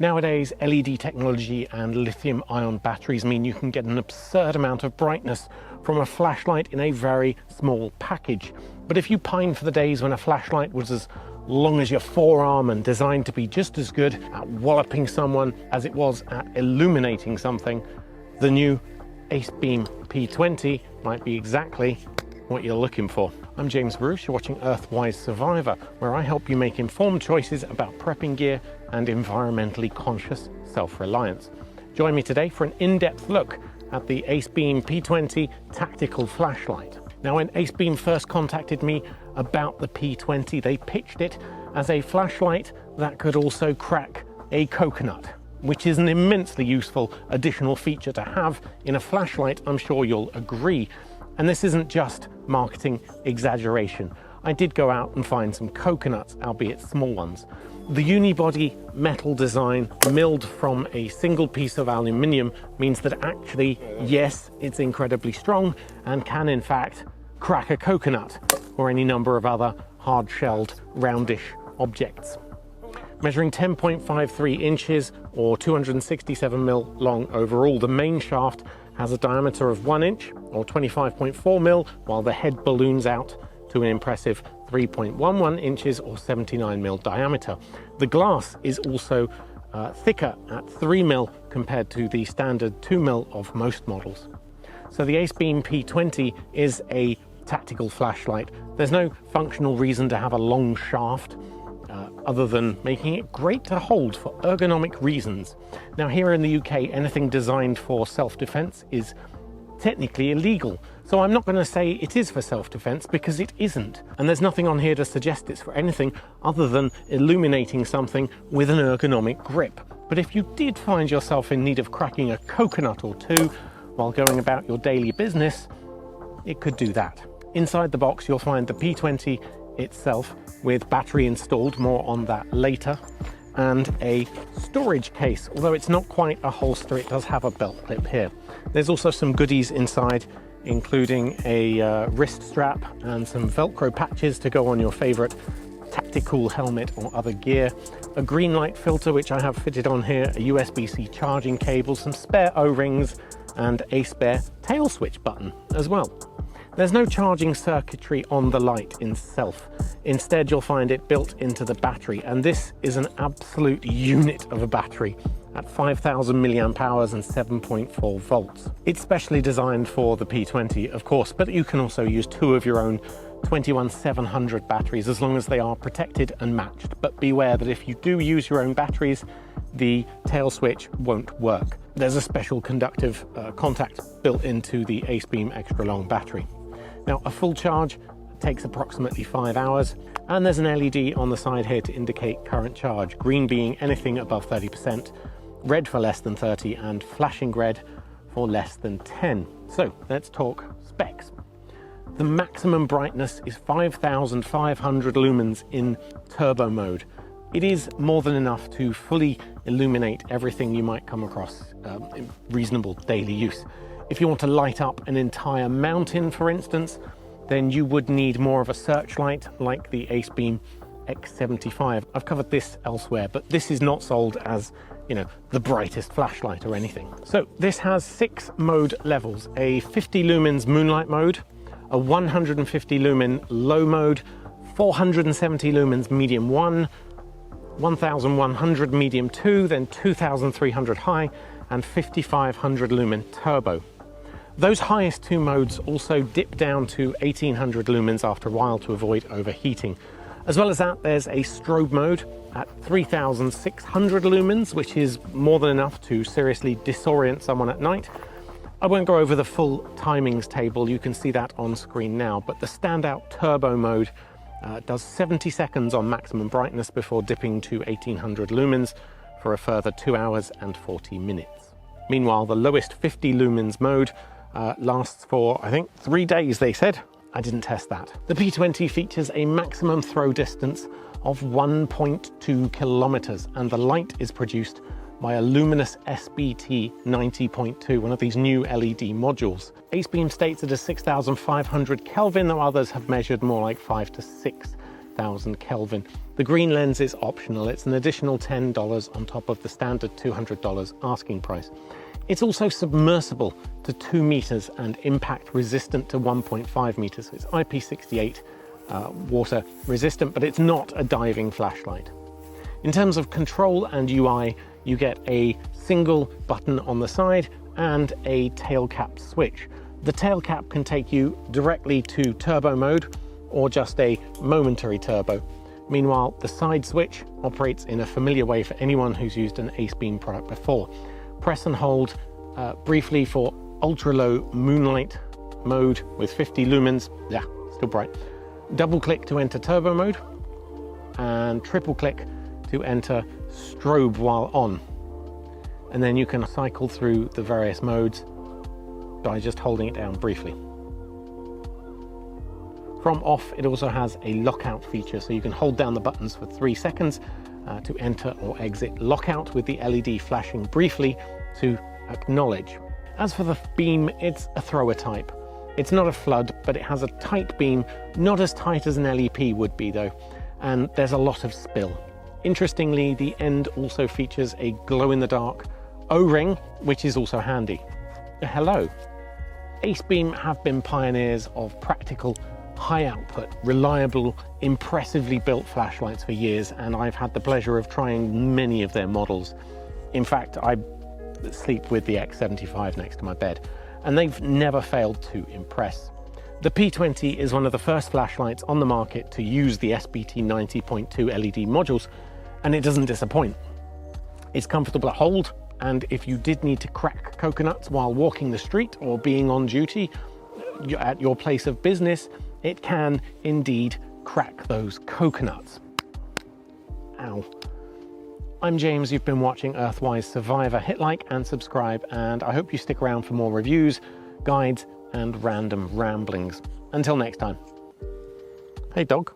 Nowadays, LED technology and lithium-ion batteries mean you can get an absurd amount of brightness from a flashlight in a very small package. But if you pine for the days when a flashlight was as long as your forearm and designed to be just as good at walloping someone as it was at illuminating something, the new Acebeam P20 might be exactly what you're looking for. I'm James Bruce, you're watching Earthwise Survivor, where I help you make informed choices about prepping gear and environmentally conscious self-reliance. Join me today for an in-depth look at the Acebeam P20 tactical flashlight. Now, when Acebeam first contacted me about the P20, they pitched it as a flashlight that could also crack a coconut, which is an immensely useful additional feature to have in a flashlight, I'm sure you'll agree. And this isn't just marketing exaggeration. I did go out and find some coconuts, albeit small ones. The unibody metal design milled from a single piece of aluminium means that actually, yes, it's incredibly strong and can in fact crack a coconut or any number of other hard-shelled, roundish objects. Measuring 10.53 inches or 267 mil long overall, the main shaft has a diameter of 1 inch or 25.4 mil, while the head balloons out to an impressive 3.11 inches or 79 mil diameter. The glass is also thicker at 3 mil compared to the standard 2 mil of most models. So the Acebeam P20 is a tactical flashlight. There's no functional reason to have a long shaft other than making it great to hold for ergonomic reasons. Now, here in the UK, anything designed for self-defense is technically illegal. So I'm not going to say it is for self-defense, because it isn't. And there's nothing on here to suggest it's for anything other than illuminating something with an ergonomic grip. But if you did find yourself in need of cracking a coconut or two while going about your daily business, it could do that. Inside the box, you'll find the P20 itself with battery installed, more on that later, and a storage case. Although it's not quite a holster, it does have a belt clip here. There's also some goodies inside, including a wrist strap and some Velcro patches to go on your favorite tactical helmet or other gear, a green light filter which I have fitted on here, a USB-C charging cable, some spare O-rings, and a spare tail switch button as well. There's no charging circuitry on the light itself. Instead, you'll find it built into the battery, and this is an absolute unit of a battery at 5,000 milliamp hours and 7.4 volts. It's specially designed for the P20, of course, but you can also use two of your own 21700 batteries as long as they are protected and matched. But beware that if you do use your own batteries, the tail switch won't work. There's a special conductive contact built into the Acebeam extra long battery. Now, a full charge takes approximately 5 hours, and there's an LED on the side here to indicate current charge, green being anything above 30%, red for less than 30, and flashing red for less than 10. So let's talk specs. The maximum brightness is 5,500 lumens in turbo mode. It is more than enough to fully illuminate everything you might come across in reasonable daily use. If you want to light up an entire mountain, for instance, then you would need more of a searchlight like the Acebeam X75. I've covered this elsewhere, but this is not sold as, you know, the brightest flashlight or anything. So this has 6 mode levels: a 50 lumens moonlight mode, a 150 lumen low mode, 470 lumens medium 1, 1100 medium 2, then 2300 high, and 5500 lumen turbo. Those highest 2 modes also dip down to 1800 lumens after a while to avoid overheating. As well as that, there's a strobe mode at 3600 lumens, which is more than enough to seriously disorient someone at night. I won't go over the full timings table, you can see that on screen now, but the standout turbo mode does 70 seconds on maximum brightness before dipping to 1800 lumens for a further 2 hours and 40 minutes. Meanwhile, the lowest 50 lumens mode lasts for, I think, 3 days, they said. I didn't test that. The P20 features a maximum throw distance of 1.2 kilometers, and the light is produced by a luminous SBT 90.2, one of these new LED modules. Acebeam states it is 6,500 Kelvin, though others have measured more like 5 to 6. 3000 Kelvin. The green lens is optional. It's an additional $10 on top of the standard $200 asking price. It's also submersible to 2 meters and impact resistant to 1.5 meters. So it's IP68 water resistant, but it's not a diving flashlight. In terms of control and UI, you get a single button on the side and a tail cap switch. The tail cap can take you directly to turbo mode or just a momentary turbo. Meanwhile, the side switch operates in a familiar way for anyone who's used an Acebeam product before. Press and hold briefly for ultra low moonlight mode with 50 lumens. Yeah, still bright. Double click to enter turbo mode and triple click to enter strobe while on. And then you can cycle through the various modes by just holding it down briefly. From off, it also has a lockout feature, so you can hold down the buttons for 3 seconds to enter or exit. Lockout with the LED flashing briefly to acknowledge. As for the beam, it's a thrower type. It's not a flood, but it has a tight beam, not as tight as an LEP would be though, and there's a lot of spill. Interestingly, the end also features a glow-in-the-dark O-ring, which is also handy. Hello. Acebeam have been pioneers of practical, high-output, reliable, impressively built flashlights for years, and I've had the pleasure of trying many of their models. In fact, I sleep with the X75 next to my bed, and they've never failed to impress. The P20 is one of the first flashlights on the market to use the SBT 90.2 LED modules, and it doesn't disappoint. It's comfortable to hold, and if you did need to crack coconuts while walking the street or being on duty at your place of business, it can indeed crack those coconuts. Ow. I'm James, you've been watching Earthwise Survivor. Hit like and subscribe, and I hope you stick around for more reviews, guides, and random ramblings. Until next time. Hey dog.